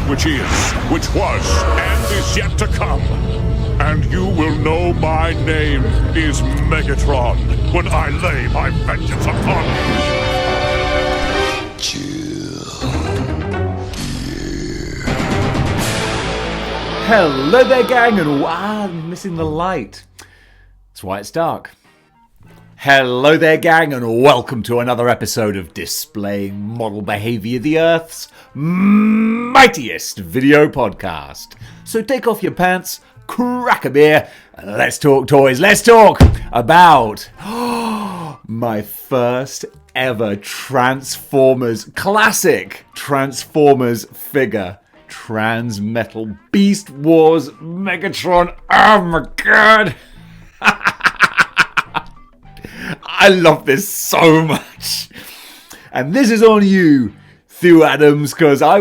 which is, which was, and is yet to come. And you will know my name is Megatron when I lay my vengeance upon you. Chill. Hello there, gang, and wow, I'm missing the light. That's why it's dark. Hello there, gang, and welcome to another episode of Displaying-Model-Behaviour, the Earth's mightiest video podcast. So take off your pants, crack a beer, and let's talk toys. Let's talk about my first ever Transformers, classic Transformers figure. Transmetal Beast Wars Megatron. Oh my god! I love this so much. And this is on you, Thew Adams, because I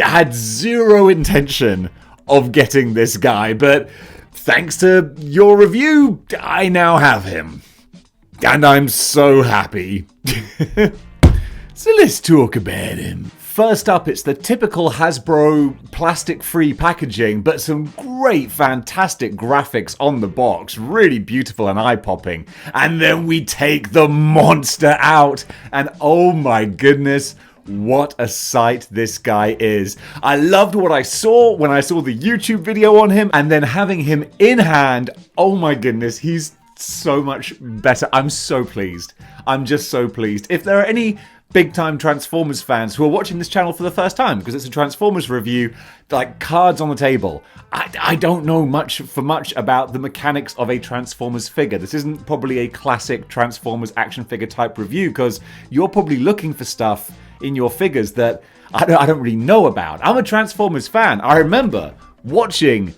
had zero intention of getting this guy, but thanks to your review, I now have him. And I'm so happy. So let's talk about him. First up, it's the typical Hasbro plastic-free packaging, but some great, fantastic graphics on the box. Really beautiful and eye-popping. And then we take the monster out, and oh my goodness, what a sight this guy is. I loved what I saw when I saw the YouTube video on him, and then having him in hand, oh my goodness, he's so much better. I'm so pleased. I'm just so pleased. If there are any big-time Transformers fans who are watching this channel for the first time, because it's a Transformers review, like cards on the table, I don't know much about the mechanics of a Transformers figure. This isn't probably a classic Transformers action figure type review, because you're probably looking for stuff in your figures that I don't really know about. I'm a Transformers fan. I remember watching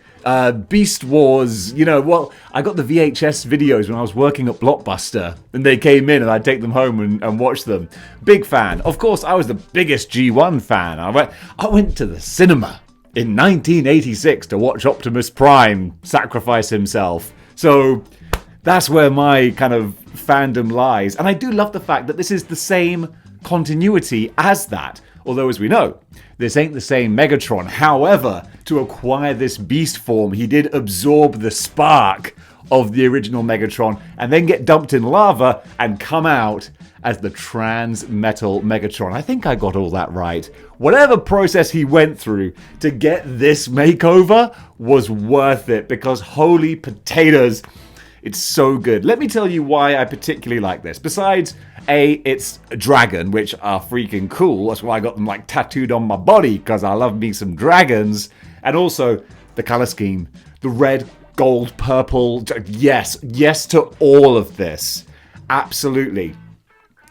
Beast Wars, I got the VHS videos when I was working at Blockbuster, and they came in and I'd take them home and watch them. Big fan. Of course, I was the biggest G1 fan. I went to the cinema in 1986 to watch Optimus Prime sacrifice himself. So that's where my kind of fandom lies. And I do love the fact that this is the same continuity as that. Although, as we know, this ain't the same Megatron. However, to acquire this beast form, he did absorb the spark of the original Megatron and then get dumped in lava and come out as the Transmetal Megatron. I think I got all that right. Whatever process he went through to get this makeover was worth it, because holy potatoes, it's so good. Let me tell you why I particularly like this. Besides, it's a dragon, which are freaking cool. That's why I got them like tattooed on my body, because I love me some dragons. And also, the color scheme. The red, gold, purple. Yes to all of this. Absolutely.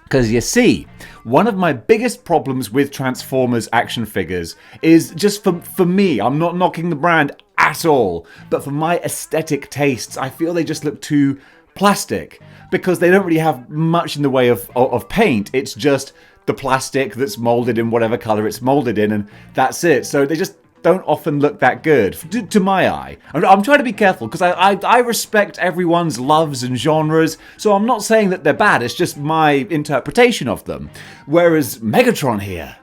Because you see, one of my biggest problems with Transformers action figures is just for me, I'm not knocking the brand at all, but for my aesthetic tastes, I feel they just look too plastic, because they don't really have much in the way of paint. It's just the plastic that's molded in whatever color it's molded in, and that's it. So they just don't often look that good to my eye. I'm trying to be careful, because I respect everyone's loves and genres, so I'm not saying that they're bad, it's just my interpretation of them. Whereas Megatron here,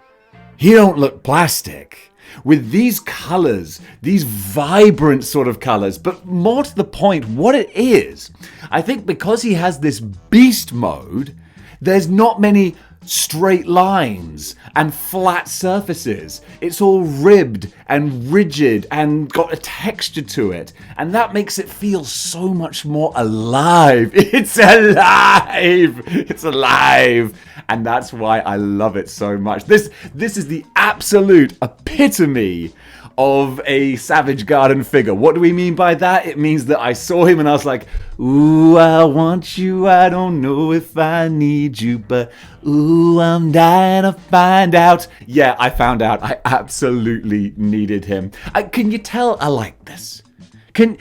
he don't look plastic. With these colors, these vibrant sort of colors, but more to the point, what it is, I think because he has this beast mode, there's not many straight lines and flat surfaces. It's all ribbed and rigid and got a texture to it, and that makes it feel so much more alive. It's alive! It's alive! And that's why I love it so much. This is the absolute epitome of a Savage Garden figure. What do we mean by that? It means that I saw him and I was like, ooh, I want you, I don't know if I need you, but ooh, I'm dying to find out. Yeah, I found out. I absolutely needed him. Can you tell I like this? Am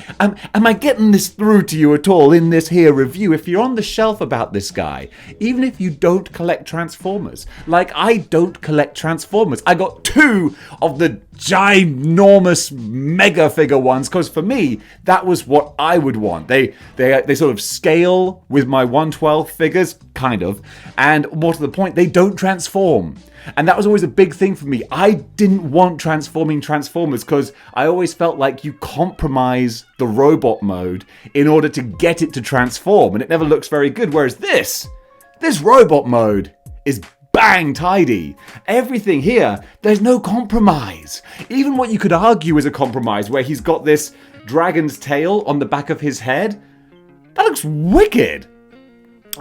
I getting this through to you at all in this here review? If you're on the shelf about this guy, even if you don't collect Transformers, like I don't collect Transformers, I got 2 of the ginormous mega figure ones, because for me that was what I would want. They sort of scale with my 1/12 figures, kind of, and more to the point, they don't transform. And that was always a big thing for me. I didn't want transforming Transformers because I always felt like you compromise the robot mode in order to get it to transform, and it never looks very good. Whereas this robot mode is bang tidy. Everything here, there's no compromise. Even what you could argue is a compromise, where he's got this dragon's tail on the back of his head, that looks wicked.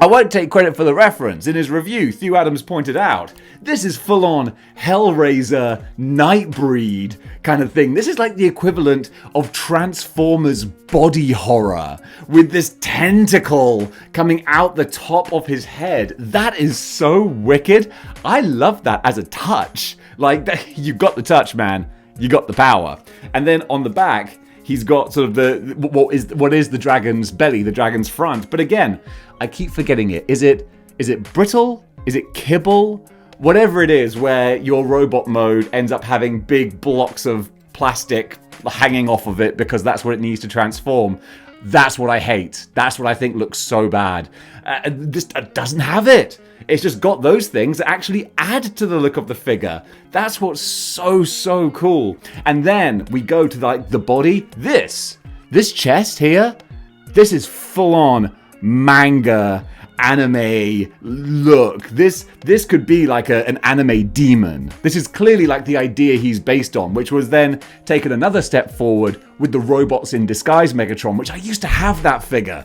I won't take credit for the reference. In his review, Thew Adams pointed out, this is full-on Hellraiser, Nightbreed kind of thing. This is like the equivalent of Transformers body horror, with this tentacle coming out the top of his head. That is so wicked. I love that as a touch. Like, you got the touch, man. You got the power. And then on the back, he's got sort of what is the dragon's belly, the dragon's front. But again, I keep forgetting it. Is it brittle? Is it kibble? Whatever it is, where your robot mode ends up having big blocks of plastic hanging off of it because that's what it needs to transform. That's what I hate. That's what I think looks so bad. This doesn't have it. It's just got those things that actually add to the look of the figure. That's what's so cool. And then we go to like the body. This chest here, this is full on manga anime look. This could be like an anime demon. This is clearly like the idea he's based on, which was then taken another step forward with the Robots in Disguise Megatron, which I used to have that figure.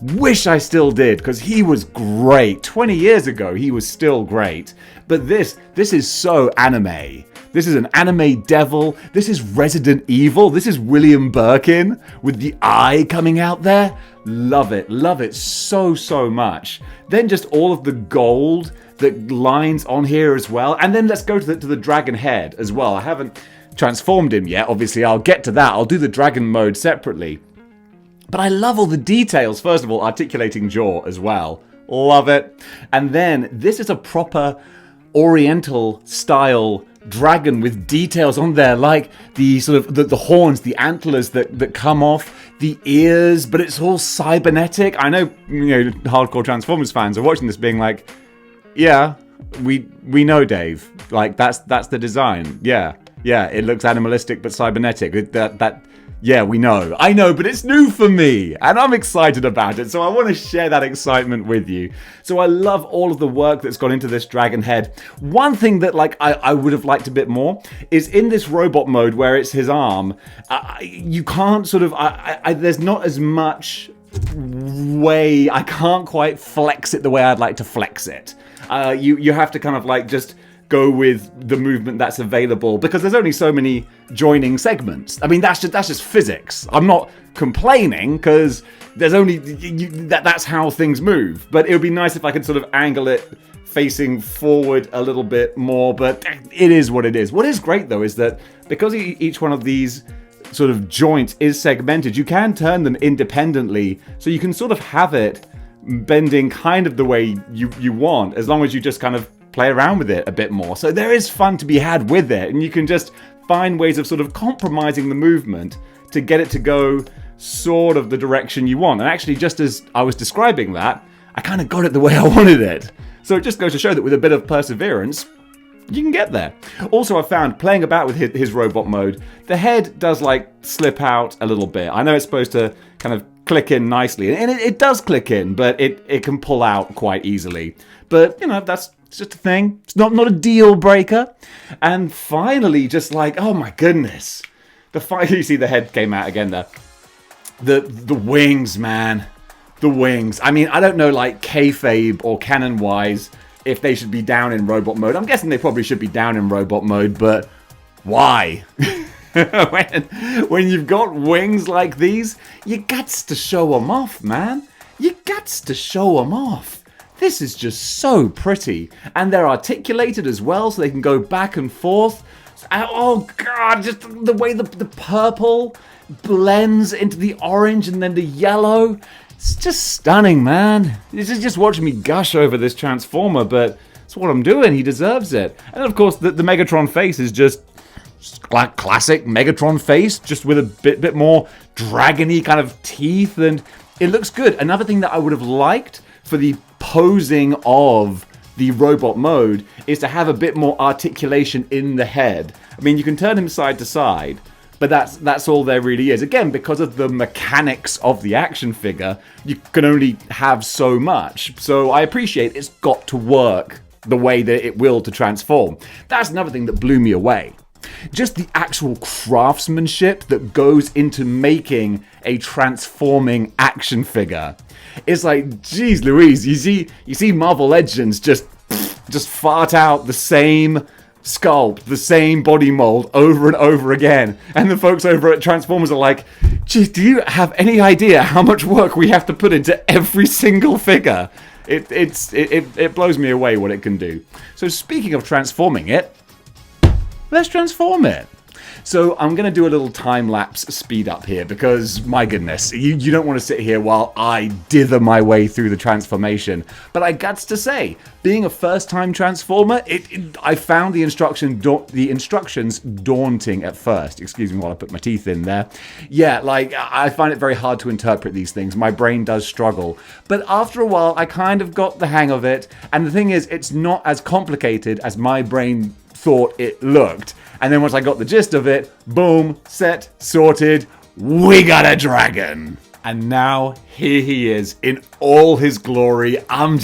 Wish I still did, because he was great. 20 years ago, he was still great. But this is so anime. This is an anime devil. This is Resident Evil. This is William Birkin with the eye coming out there. Love it so much. Then just all of the gold that lines on here as well. And then let's go to the dragon head as well. I haven't transformed him yet. Obviously, I'll get to that. I'll do the dragon mode separately. But I love all the details. First of all, articulating jaw as well. Love it. And then this is a proper Oriental style dragon with details on there, like the sort of the horns, the antlers that come off, the ears, but it's all cybernetic. I know, hardcore Transformers fans are watching this being like, yeah, we know, Dave. Like that's the design. Yeah, it looks animalistic but cybernetic. Yeah, we know. I know, but it's new for me, and I'm excited about it, so I want to share that excitement with you. So I love all of the work that's gone into this dragon head. One thing that I would have liked a bit more is in this robot mode where it's his arm, you can't sort of... there's not as much way... I can't quite flex it the way I'd like to flex it. You have to kind of like just go with the movement that's available, because there's only so many joining segments. I mean, that's just physics. I'm not complaining, because there's only that's how things move. But it would be nice if I could sort of angle it facing forward a little bit more, but it is what it is. What is great though is that because each one of these sort of joints is segmented, you can turn them independently, so you can sort of have it bending kind of the way you want, as long as you just kind of play around with it a bit more. So there is fun to be had with it, and you can just find ways of sort of compromising the movement to get it to go sort of the direction you want. And actually, just as I was describing that, I kind of got it the way I wanted it. So it just goes to show that with a bit of perseverance, you can get there. Also, I found playing about with his robot mode, the head does like slip out a little bit. I know it's supposed to kind of click in nicely, and it does click in, but it can pull out quite easily. But, that's just a thing. It's not a deal breaker. And finally, just like, oh my goodness. You see the head came out again there. The wings, man. The wings. I mean, I don't know, like, kayfabe or canon-wise, if they should be down in robot mode. I'm guessing they probably should be down in robot mode, but why? when you've got wings like these, you gots to show them off, man. You gots to show them off. This is just so pretty. And they're articulated as well, so they can go back and forth. Oh, God, just the way the purple blends into the orange and then the yellow. It's just stunning, man. This is just watching me gush over this Transformer, but it's what I'm doing. He deserves it. And, of course, the Megatron face is just like classic Megatron face, just with a bit more dragony kind of teeth, and it looks good. Another thing that I would have liked for the posing of the robot mode is to have a bit more articulation in the head. I mean, you can turn him side to side, but that's all there really is. Again, because of the mechanics of the action figure, you can only have so much. So I appreciate it's got to work the way that it will to transform. That's another thing that blew me away. Just the actual craftsmanship that goes into making a transforming action figure. It's like, geez Louise, you see Marvel Legends just fart out the same sculpt, the same body mold over and over again. And the folks over at Transformers are like, geez, do you have any idea how much work we have to put into every single figure? It blows me away what it can do. So speaking of transforming it, let's transform it. So I'm going to do a little time-lapse speed up here because, my goodness, you don't want to sit here while I dither my way through the transformation. But I got to say, being a first-time transformer, I found the instructions daunting at first. Excuse me while I put my teeth in there. Yeah, like, I find it very hard to interpret these things. My brain does struggle. But after a while, I kind of got the hang of it. And the thing is, it's not as complicated as my brain thought it looked. And then once I got the gist of it, boom, set, sorted, we got a dragon. And now here he is in all his glory. I'm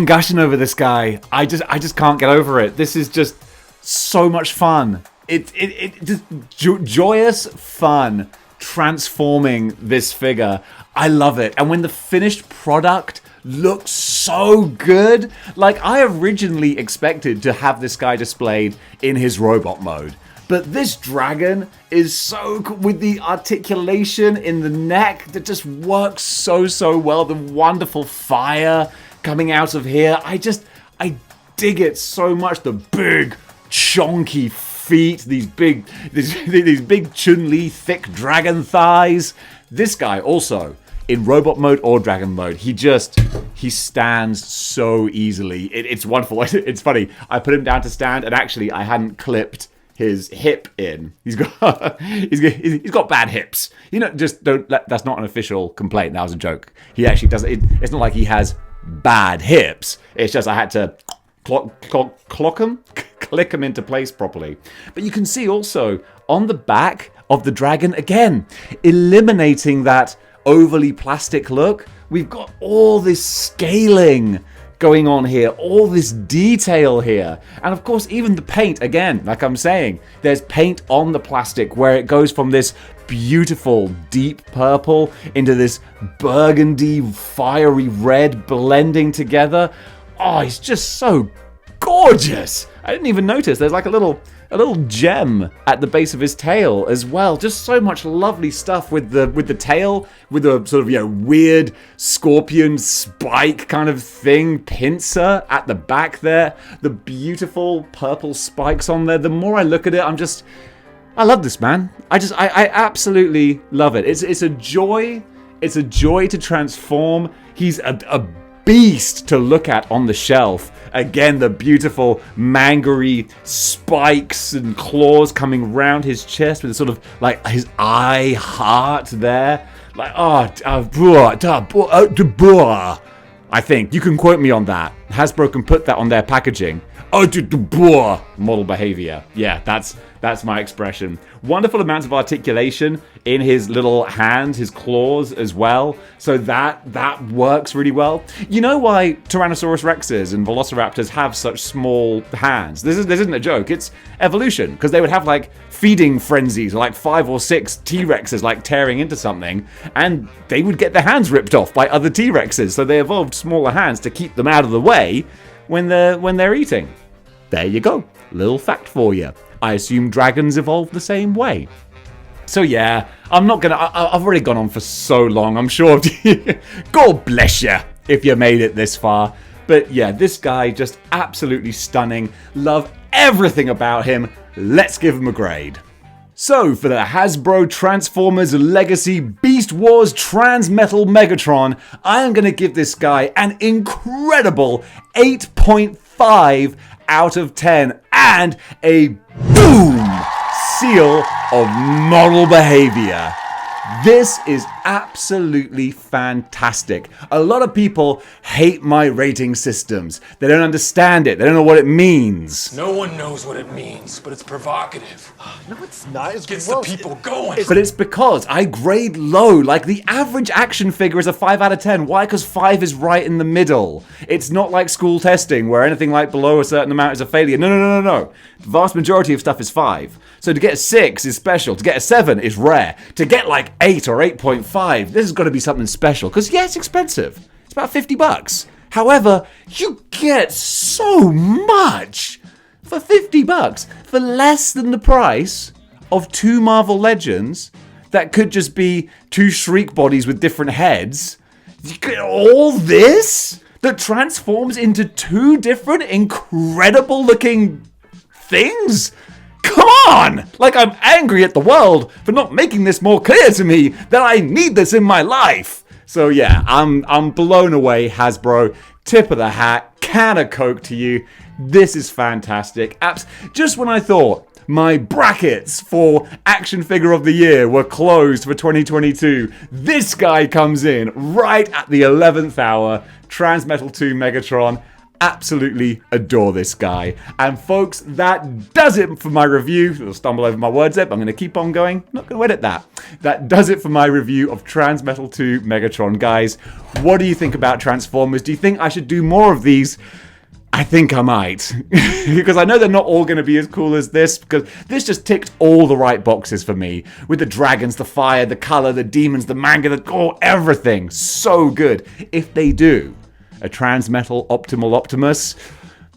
gushing over this guy. I just can't get over it. This is just so much fun. It just joyous fun transforming this figure. I love it. And when the finished product looks so good. Like, I originally expected to have this guy displayed in his robot mode. But this dragon is so cool with the articulation in the neck that just works so well. The wonderful fire coming out of here. I dig it so much. The big, chonky feet, these big Chun-Li thick dragon thighs. This guy also, in robot mode or dragon mode, he stands so easily. It's wonderful. It's funny. I put him down to stand, and actually I hadn't clipped his hip in. He's got bad hips. You know, just don't. That's not an official complaint. That was a joke. He actually doesn't. It's not like he has bad hips. It's just I had to click him into place properly. But you can see also on the back of the dragon, again, eliminating that overly plastic look. We've got all this scaling going on here, all this detail here, and of course even the paint, again, like I'm saying, there's paint on the plastic where it goes from this beautiful deep purple into this burgundy fiery red blending together. Oh, he's just so gorgeous. I didn't even notice there's like a little gem at the base of his tail as well. Just so much lovely stuff with the tail, with a sort of, weird scorpion spike kind of thing, pincer at the back there. The beautiful purple spikes on there. The more I look at it, I love this, man. I absolutely love it. It's a joy. It's a joy to transform. He's a beast to look at on the shelf. Again, the beautiful mangery spikes and claws coming round his chest with a sort of like his eye heart there. Like, I think you can quote me on that. Hasbro can put that on their packaging. Model behavior. Yeah, that's my expression. Wonderful amounts of articulation in his little hands, his claws as well. So that works really well. You know why Tyrannosaurus Rexes and Velociraptors have such small hands? This isn't a joke. It's evolution, because they would have like feeding frenzies, or like 5 or 6 T-Rexes like tearing into something, and they would get their hands ripped off by other T-Rexes. So they evolved smaller hands to keep them out of the way when they're eating. There you go. Little fact for you. I assume dragons evolved the same way. So yeah, I've already gone on for so long, I'm sure. God bless you if you made it this far. But yeah, this guy, just absolutely stunning. Love everything about him. Let's give him a grade. So for the Hasbro Transformers Legacy Beast Wars Transmetal Megatron, I am going to give this guy an incredible 8.5 out of 10 and a boom seal of model behavior. This is absolutely fantastic. A lot of people hate my rating systems. They don't understand it. They don't know what it means. No one knows what it means, but it's provocative. No, it's not. It Gets the people going. But it's because I grade low. Like, the average action figure is a 5 out of 10. Why? Because 5 is right in the middle. It's not like school testing where anything like below a certain amount is a failure. No. The vast majority of stuff is 5. So to get a 6 is special. To get a 7 is rare. To get like 8 or 8.5, this has got to be something special. Because yeah, it's expensive. It's about $50. However, you get so much for $50 for less than the price of 2 Marvel Legends that could just be 2 Shriek bodies with different heads. You get all this that transforms into 2 different incredible looking things? Come on! Like, I'm angry at the world for not making this more clear to me that I need this in my life. So yeah, I'm blown away, Hasbro. Tip of the hat, can of Coke to you. This is fantastic. Just when I thought my brackets for Action Figure of the Year were closed for 2022, this guy comes in right at the 11th hour. Transmetal 2 Megatron. Absolutely adore this guy. And folks, that does it for my review. I'll stumble over my words there, but I'm going to keep on going. I'm not going to edit that. That does it for my review of Transmetal 2 Megatron. Guys, what do you think about Transformers? Do you think I should do more of these? I think I might. Because I know they're not all going to be as cool as this, because this just ticked all the right boxes for me. With the dragons, the fire, the color, the demons, the manga, everything. So good. If they do a Transmetal Optimal Optimus,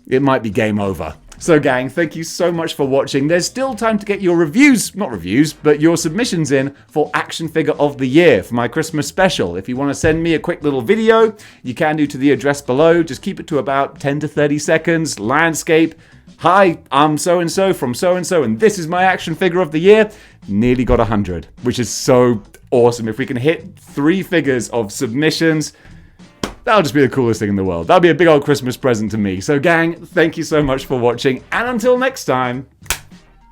it might be game over. So gang, thank you so much for watching. There's still time to get your but your submissions in for Action Figure of the Year for my Christmas special. If you want to send me a quick little video, you can do to the address below. Just keep it to about 10 to 30 seconds. Landscape. Hi, I'm so-and-so from so-and-so, and this is my Action Figure of the Year. Nearly got 100, which is so awesome. If we can hit 3 figures of submissions, that'll just be the coolest thing in the world. That'll be a big old Christmas present to me. So gang, thank you so much for watching. And until next time,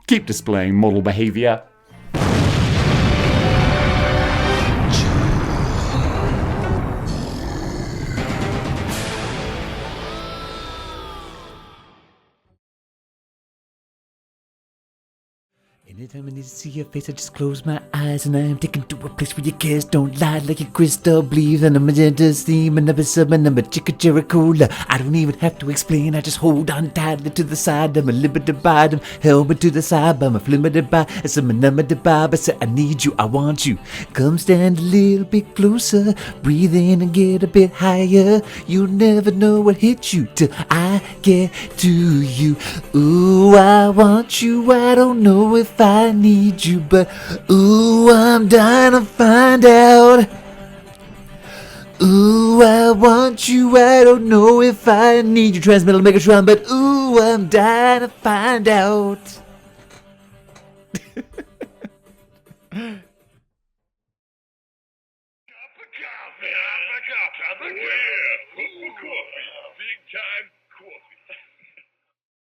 keep displaying model behavior. Anytime I need to see your face, I just close my eyes and I'm taken to a place where your cares don't lie like a crystal. Believe in a magenta steam and never summon a chicka cooler. I don't even have to explain, I just hold on tightly to the side. I'm a limited by them, held me to the side by my limited by. It's a limited by, but say I need you, I want you. Come stand a little bit closer, breathe in and get a bit higher. You'll never know what hits you till I get to you. Ooh, I want you, I don't know if I need you, but ooh, I'm dying to find out. Ooh, I want you, I don't know if I need you, Transmetal Megatron, but ooh, I'm dying to find out. Cup of coffee. Big time